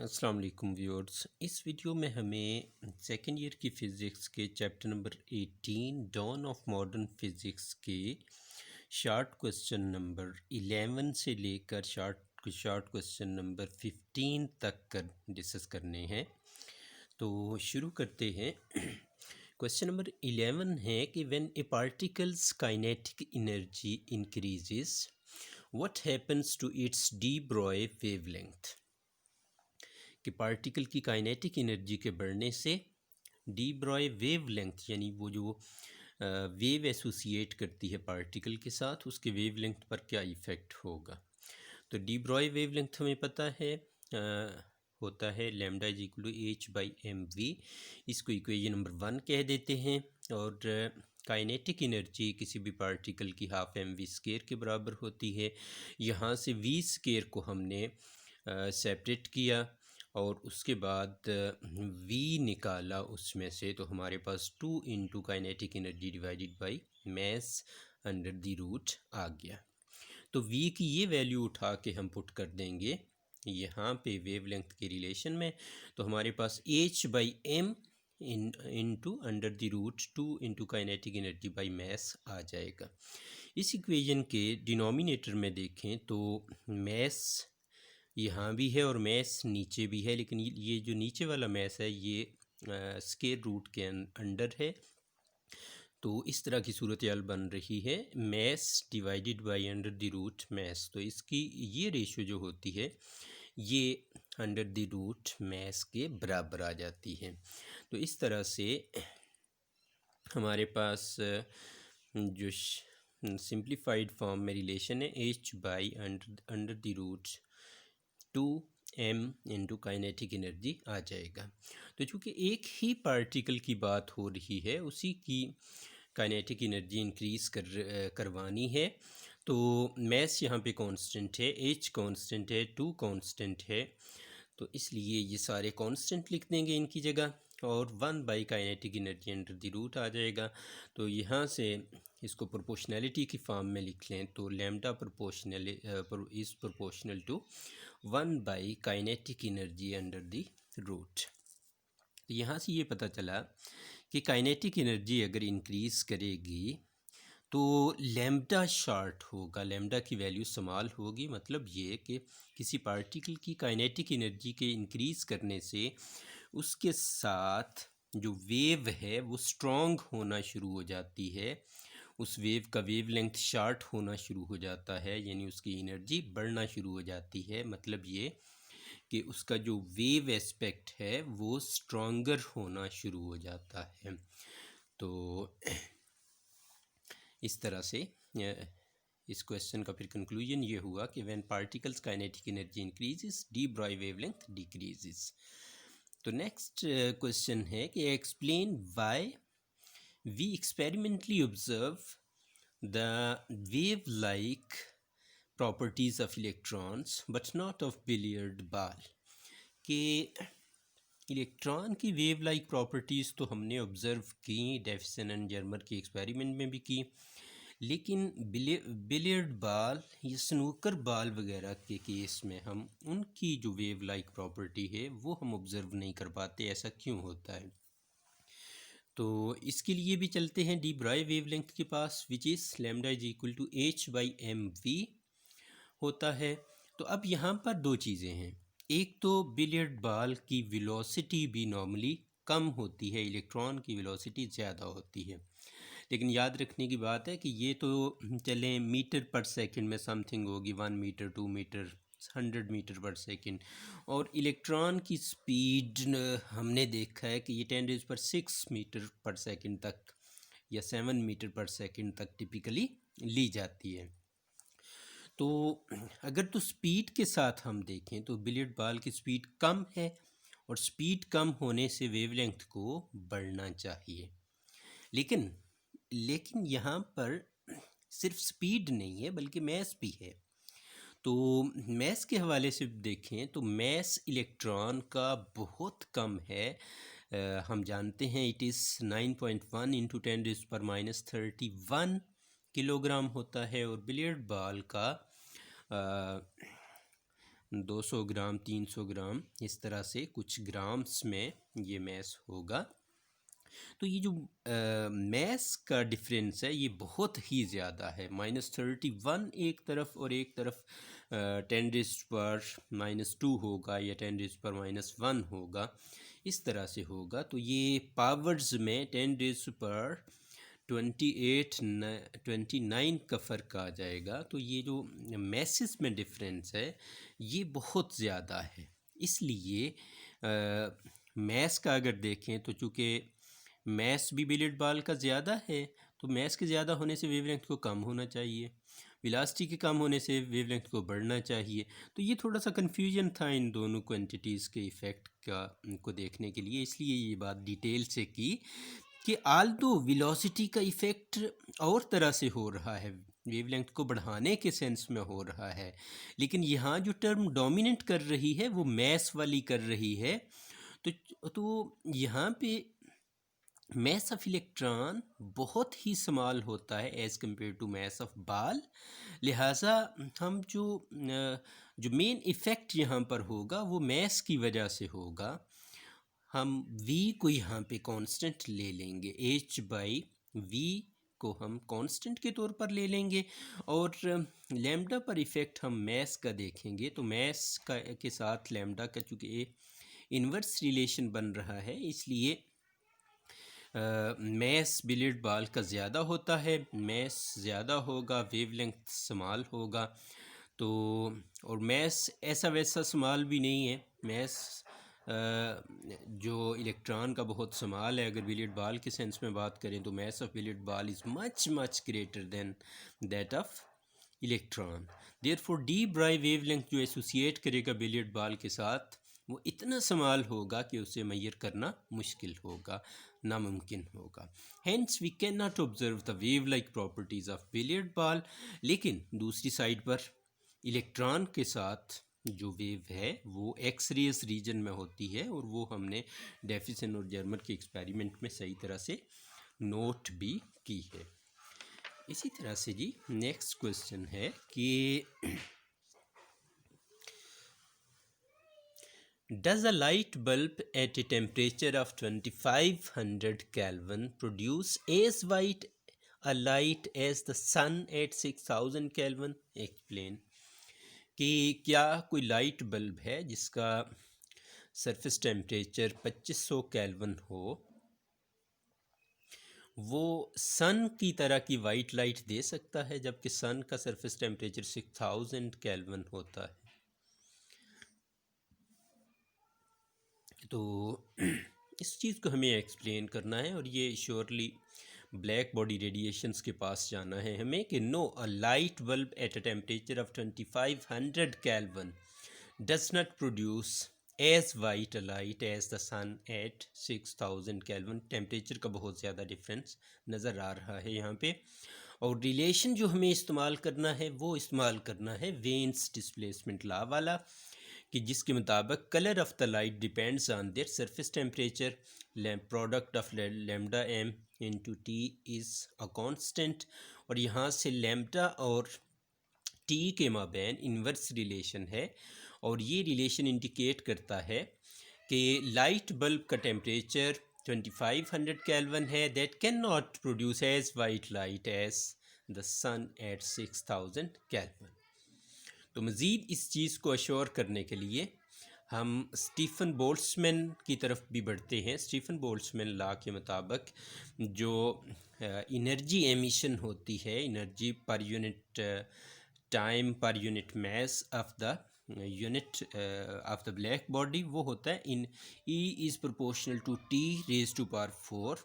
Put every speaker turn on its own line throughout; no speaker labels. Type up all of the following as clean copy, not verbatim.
अस्सलाम वालेकुम व्यूअर्स। इस वीडियो में हमें सेकेंड ईयर की फ़िज़िक्स के chapter number 18 dawn of modern physics के शॉर्ट क्वेश्चन नंबर 11 से लेकर शॉर्ट क्वेश्चन नंबर 15 तक डिस्कस करने हैं। तो शुरू करते हैं। क्वेश्चन नंबर 11 है कि when a particle's kinetic energy increases what happens to its de Broglie wavelength. कि पार्टिकल की काइनेटिक एनर्जी के बढ़ने से डी ब्रॉय वेव लेंथ यानी वो जो वेव एसोसिएट करती है पार्टिकल के साथ उसके वेव लेंथ पर क्या इफ़ेक्ट होगा। तो डी ब्रॉय वेव लेंथ हमें पता है होता है lambda is equal to h/mv। इसको इक्वेशन नंबर 1 कह देते हैं। और काइनेटिक एनर्जी किसी भी पार्टिकल की हाफ mv² के बराबर होती है। यहाँ से v² को हमने सेपरेट किया और उसके बाद v निकाला उसमें से, तो हमारे पास 2 into kinetic energy divided by mass under the root आ गया। तो v की ये वैल्यू उठा के हम पुट कर देंगे यहाँ पे वेवलेंथ के रिलेशन में, तो हमारे पास h/m into under the root 2 into kinetic energy by mass आ जाएगा। इस इक्वेशन के डिनोमिनेटर में देखें तो मैस यहाँ भी है और मैस नीचे भी है, लेकिन ये जो नीचे वाला मैस है ये स्क्वायर रूट के अंडर है। तो इस तरह की सूरत हाल बन रही है mass divided by under the root mass. तो इसकी ये रेशो जो होती है ये अंडर द रूट मैस के बराबर आ जाती है। तो इस तरह से हमारे पास जो सिंप्लीफाइड फॉर्म में रिलेशन है h/अंडर the root 2m into kinetic energy आ जाएगा। तो चूँकि एक ही पार्टिकल की बात हो रही है उसी की काइनेटिक एनर्जी इंक्रीज़ करवानी है, तो मैस यहाँ पे कांस्टेंट है, h कांस्टेंट है, 2 कांस्टेंट है, तो इसलिए ये सारे कांस्टेंट लिख देंगे इनकी जगह और 1 by kinetic energy under the root आ जाएगा। तो यहाँ से इसको प्रोपोर्शनैलिटी की फॉर्म में लिख लें तो lambda proportional is proportional to 1 by kinetic energy under the root. तो यहाँ से ये पता चला कि काइनेटिक एनर्जी अगर इंक्रीज़ करेगी तो लैम्डा शॉर्ट होगा, लैम्डा की वैल्यू स्मॉल होगी। मतलब ये कि किसी पार्टिकल की काइनेटिक एनर्जी के इंक्रीज़ करने से उसके साथ जो वेव है वो स्ट्रॉन्ग होना शुरू हो जाती है, उस वेव का वेव लेंथ शॉर्ट होना शुरू हो जाता है, यानी उसकी एनर्जी बढ़ना शुरू हो जाती है। मतलब ये कि उसका जो वेव एस्पेक्ट है वो स्ट्रॉन्गर होना शुरू हो जाता है। तो इस तरह से इस क्वेश्चन का फिर कंक्लूजन ये हुआ कि when particles kinetic energy increases de Broglie wavelength decreases. तो नेक्स्ट क्वेश्चन है कि explain why we experimentally observe the wave like properties of electrons but not of billiard ball. कि इलेक्ट्रॉन की वेव लाइक प्रॉपर्टीज़ तो हमने observe की, Davisson and Germer के experiment में भी की, लेकिन बिलियर्ड बॉल या स्नूकर बॉल वगैरह के केस में हम उनकी जो वेव लाइक प्रॉपर्टी है वो हम ऑब्ज़र्व नहीं कर पाते। ऐसा क्यों होता है? तो इसके लिए भी चलते हैं डी ब्रॉय वेवलेंथ के पास, which is lambda is equal to h/mv होता है। तो अब यहाँ पर दो चीज़ें हैं, एक तो बिलियर्ड बॉल की वेलोसिटी भी नॉर्मली कम होती है, इलेक्ट्रॉन की वेलोसिटी ज़्यादा होती है, लेकिन याद रखने की बात है कि ये तो चलें मीटर पर सेकंड में समथिंग होगी, 1 मीटर 2 मीटर 100 मीटर पर सेकंड, और इलेक्ट्रॉन की स्पीड हमने देखा है कि ये 10⁶ मीटर पर सेकंड तक या 7 मीटर पर सेकंड तक टिपिकली ली जाती है। तो अगर तो स्पीड के साथ हम देखें तो बिलियर्ड बॉल की स्पीड कम है और स्पीड कम होने से वेवलेंथ को बढ़ना चाहिए, लेकिन यहाँ पर सिर्फ स्पीड नहीं है बल्कि मैस भी है। तो मैस के हवाले से देखें तो मैस इलेक्ट्रॉन का बहुत कम है। हम जानते हैं इट इज़ 9.1 इंटू 10⁻31 किलोग्राम होता है, और बिलियर्ड बॉल का 200 ग्राम, 300 ग्राम, इस तरह से कुछ ग्राम्स में ये मैस होगा। तो ये जो मैस का डिफरेंस है ये बहुत ही ज़्यादा है, -31 एक तरफ और एक तरफ 10⁻⁻² होगा या 10⁻⁻1 होगा, इस तरह से होगा। तो ये पावर्स में 10⁻28-29 का फ़र्क आ जाएगा। तो ये जो मैसेस में डिफरेंस है ये बहुत ज़्यादा है। इसलिए मैस का अगर देखें तो चूँकि मैस भी बिलियर्ड बॉल का ज़्यादा है, तो मैस के ज़्यादा होने से वेवलेंथ को कम होना चाहिए, वेलोसिटी के कम होने से वेवलेंथ को बढ़ना चाहिए। तो ये थोड़ा सा कन्फ्यूजन था इन दोनों क्वांटिटीज़ के इफ़ेक्ट को देखने के लिए, इसलिए ये बात डिटेल से की कि आल्दो वेलोसिटी का इफ़ेक्ट और तरह से हो रहा है, वेवलेंथ को बढ़ाने के सेंस में हो रहा है, लेकिन यहाँ जो टर्म डोमिनेट कर रही है वो मैस वाली कर रही है। तो यहाँ पे मैस ऑफ इलेक्ट्रॉन बहुत ही स्मॉल होता है as compare to mass of ball. लिहाजा हम जो मेन इफ़ेक्ट यहाँ पर होगा वो मैस की वजह से होगा। हम v को यहाँ पे कांस्टेंट ले लेंगे, h/v को हम कांस्टेंट के तौर पर ले लेंगे, और लैम्डा पर इफ़ेक्ट हम मैस का देखेंगे। तो मैस का के साथ लैम्डा का चूँकि इन्वर्स रिलेशन बन रहा है, इसलिए मैस बिलियर्ड बॉल का ज़्यादा होता है, मैस ज़्यादा होगा, वेवलेंथ स्मॉल होगा। तो और मैस ऐसा वैसा स्मॉल भी नहीं है, मैस जो इलेक्ट्रॉन का बहुत स्मॉल है। अगर बिलियर्ड बॉल के सेंस में बात करें तो mass of billiard ball is much much greater than that of electron. Therefore D ब्राई वेवलेंथ जो एसोसिएट करेगा बिलियर्ड बॉल के साथ वो इतना स्मॉल होगा कि उसे मेजर करना मुश्किल होगा, नामुमकिन होगा। Hence we can not observe the wave like properties of billiard ball. लेकिन दूसरी साइड पर इलेक्ट्रॉन के साथ जो वेव है वो एक्स रेज रीजन में होती है, और वो हमने डेफिसन और जर्मर के एक्सपेरिमेंट में सही तरह से नोट भी की है। इसी तरह से जी नेक्स्ट क्वेश्चन है कि Does a light bulb at a temperature of 2500 Kelvin produce as white a light as the sun at 6000 Kelvin? Explain. कि क्या कोई लाइट बल्ब है जिसका सरफेस टेम्परेचर 2500 केल्विन हो, वो सन की तरह की वाइट लाइट दे सकता है, जबकि सन का सरफेस टेम्परेचर 6000 केल्विन होता है। तो इस चीज़ को हमें एक्सप्लेन करना है, और ये श्योरली ब्लैक बॉडी रेडिएशंस के पास जाना है हमें कि no, a light bulb at a temperature of 2500 kelvin does not produce as white a light as the sun at 6000 kelvin. Temperature का बहुत ज़्यादा डिफरेंस नज़र आ रहा है यहाँ पे, और रिलेशन जो हमें इस्तेमाल करना है वो इस्तेमाल करना है वेन्स डिस्प्लेसमेंट लॉ वाला, कि जिसके मुताबिक colour of the light depends on their surface temperature, product of lambda m into T is a constant. और यहाँ से लैम्डा और टी के माबैन इन्वर्स रिलेशन है, और ये रिलेशन इंडिकेट करता है कि लाइट बल्ब का टेम्परेचर 2500 केल्विन है, that can not produce as white light as the sun at 6000 kelvin. तो मज़ीद इस चीज़ को अश्योर करने के लिए हम स्टीफन बोल्ट्जमैन की तरफ भी बढ़ते हैं। स्टीफन बोल्ट्जमैन लॉ के मुताबिक जो एनर्जी एमिशन होती है, एनर्जी पर यूनिट टाइम पर unit mass of the unit of the black body, वो होता है in E is proportional to T raise to power 4,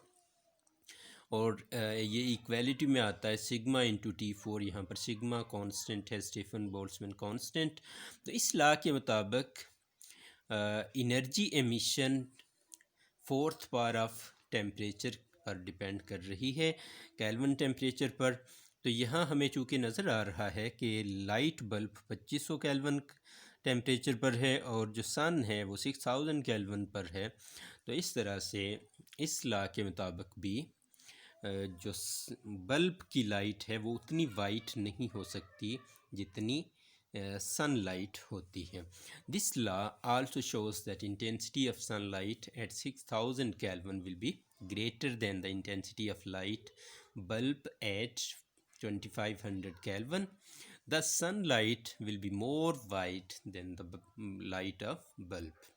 और ये इक्वालिटी में आता है सिग्मा इंटू T4। यहाँ पर सिग्मा कांस्टेंट है, स्टीफन बोल्ट्जमैन कांस्टेंट। तो इस लॉ के मुताबिक energy emission fourth power of temperature पर डिपेंड कर रही है, केल्विन टेम्परेचर पर। तो यहाँ हमें चूँकि नज़र आ रहा है कि लाइट बल्ब 2500 केल्विन टेम्परेचर पर है और जो सन है वो 6000 केल्विन पर है। तो इस तरह से इस लॉ के मुताबिक भी जो बल्ब की लाइट है वो उतनी वाइट नहीं हो सकती जितनी सनलाइट होती है। This law also shows that intensity of sunlight at 6000 kelvin will be greater than the intensity of light bulb at 2500 Kelvin. The sunlight will be more white than the light of bulb.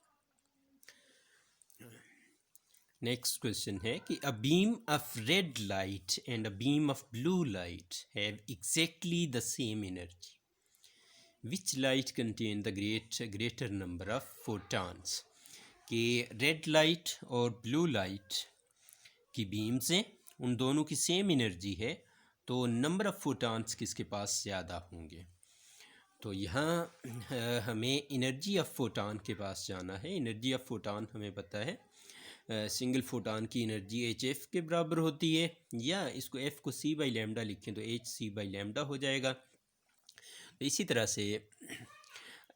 Next question है कि a beam of red light and a beam of blue light have exactly the same energy. Which light contain the greater number of photons? कि red light और blue light की beams हैं, उन दोनों की same energy है, तो number of photons किसके पास ज़्यादा होंगे? तो यहाँ हमें एनर्जी ऑफ फोटॉन के पास जाना है। एनर्जी ऑफ फोटॉन हमें पता है, सिंगल फोटॉन की एनर्जी एच एफ के बराबर होती है, या इसको एफ़ को सी बाई लैम्डा लिखें तो एच सी बाई लैम्डा हो जाएगा। तो इसी तरह से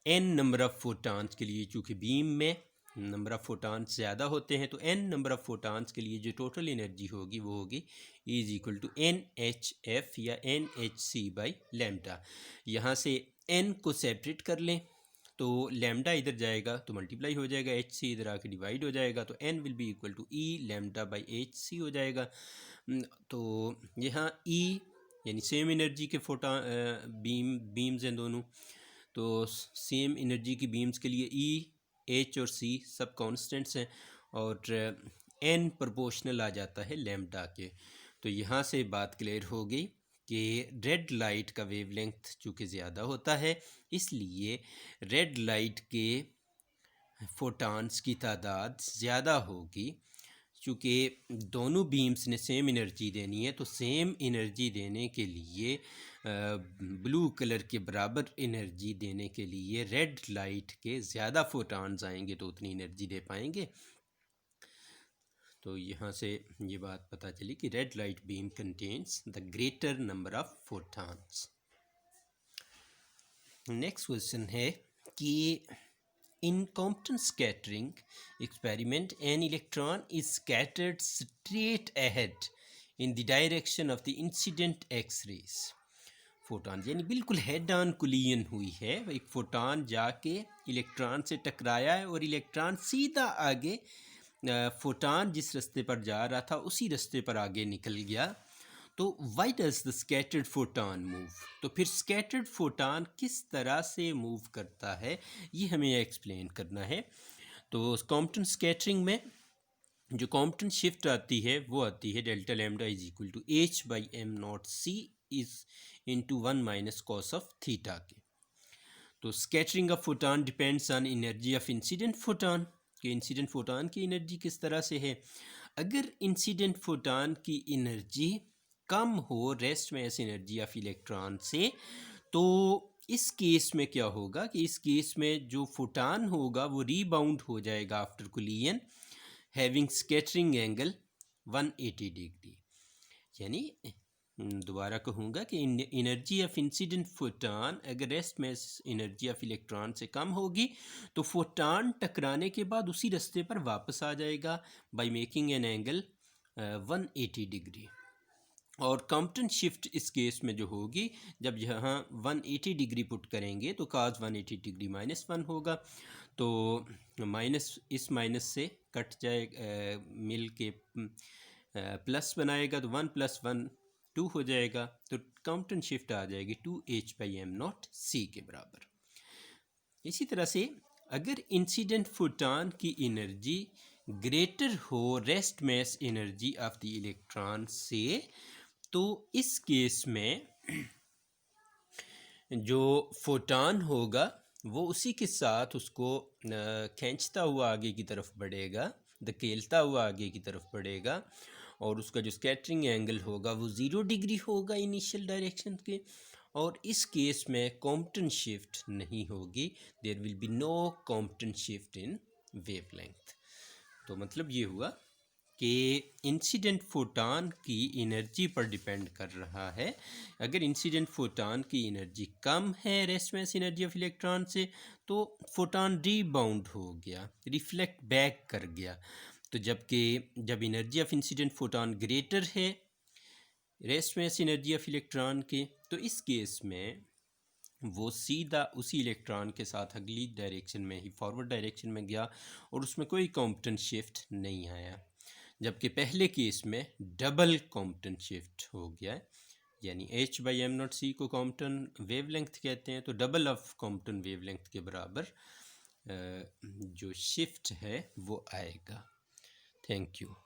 एन नंबर ऑफ़ फोटॉन्स के लिए, चूँकि बीम में नंबर ऑफ़ फोटॉन्स ज़्यादा होते हैं, तो एन नंबर ऑफ़ फोटॉन्स के लिए जो टोटल एनर्जी होगी वो होगी is equal to n h f या n h c by lambda. यहाँ से एन को सेपरेट कर लें तो लैम्डा इधर जाएगा तो मल्टीप्लाई हो जाएगा, एच सी इधर आके डिवाइड हो जाएगा, तो n will be equal to E lambda by h c हो जाएगा। तो यहाँ ई यानी सेम एनर्जी के बीम्स हैं दोनों, तो सेम एनर्जी की बीम्स के लिए ई, एच और सी सब कांस्टेंट्स हैं, और एन प्रोपोर्शनल आ जाता है लैम्डा के। तो यहाँ से बात क्लियर हो गई कि रेड लाइट का वेवलेंथ चूँकि ज़्यादा होता है, इसलिए रेड लाइट के फोटॉन्स की तादाद ज़्यादा होगी। चूँकि दोनों बीम्स ने सेम एनर्जी देनी है, तो सेम एनर्जी देने के लिए ब्लू कलर के बराबर एनर्जी देने के लिए रेड लाइट के ज़्यादा फोटॉन्स आएंगे तो उतनी एनर्जी दे पाएंगे। तो यहाँ से ये बात पता चली कि red light beam contains the greater number of photons. Next question है कि in Compton scattering experiment, an electron is scattered straight ahead in the direction of the incident X-rays. Photon यानी बिल्कुल हेड ऑन कोलिजन हुई है, एक photon जाके electron से टकराया है और इलेक्ट्रॉन सीधा आगे फोटॉन जिस रास्ते पर जा रहा था उसी रास्ते पर आगे निकल गया। तो why does the scattered photon move? तो फिर स्कैटर्ड फोटॉन किस तरह से मूव करता है ये हमें एक्सप्लेन करना है। तो कॉम्पटन स्कैटरिंग में जो कॉम्पटन शिफ्ट आती है वो आती है delta lambda is equal to h by m naught c is into 1 minus cos of theta के। तो scattering of photon depends on energy of incident photon, कि इंसिडेंट फोटॉन की एनर्जी किस तरह से है। अगर इंसिडेंट फोटॉन की एनर्जी कम हो rest mass energy of electron से, तो इस केस में क्या होगा कि इस केस में जो फोटॉन होगा वो रीबाउंड हो जाएगा after collision having scattering angle 180 degree. यानी दोबारा कहूँगा कि एनर्जी ऑफ इंसिडेंट फोटॉन अगर rest mass energy of electron से कम होगी तो फोटॉन टकराने के बाद उसी रास्ते पर वापस आ जाएगा by making an angle 180 degree. और कॉम्पटन शिफ्ट इस केस में जो होगी, जब यहाँ 180 डिग्री पुट करेंगे तो काज 180 डिग्री -1 होगा, तो माइनस इस माइनस से कट जाए मिल के प्लस बनाएगा, तो 1 + 1 2 हो जाएगा, तो कॉम्पटन शिफ्ट आ जाएगी 2h बाई एम नॉट सी के बराबर। इसी तरह से अगर इंसिडेंट फोटॉन की एनर्जी ग्रेटर हो rest mass energy of the electron से, तो इस केस में जो फोटॉन होगा वो उसी के साथ उसको खींचता हुआ आगे की तरफ बढ़ेगा, धकेलता हुआ आगे की तरफ बढ़ेगा, और उसका जो स्कैटरिंग एंगल होगा वो 0 डिग्री होगा इनिशियल डायरेक्शन के, और इस केस में कॉम्पटन शिफ्ट नहीं होगी, there will be no Compton shift in wavelength. तो मतलब ये हुआ कि इंसिडेंट फोटॉन की एनर्जी पर डिपेंड कर रहा है। अगर इंसिडेंट फोटॉन की एनर्जी कम है rest mass energy of electron से, तो फोटॉन रीबाउंड हो गया, रिफ्लेक्ट बैक कर गया। तो जब energy of incident photon greater है rest mass energy of electron के, तो इस केस में वो सीधा उसी इलेक्ट्रॉन के साथ अगली डायरेक्शन में ही फॉरवर्ड डायरेक्शन में गया और उसमें कोई कॉम्पटन शिफ्ट नहीं आया, जबकि पहले केस में डबल कॉम्पटन शिफ्ट हो गया है। यानी h/m0c को कॉम्पटन वेवलेंथ कहते हैं, तो डबल ऑफ कॉम्पटन वेवलेंथ के बराबर जो शिफ्ट है वो आएगा। Thank you.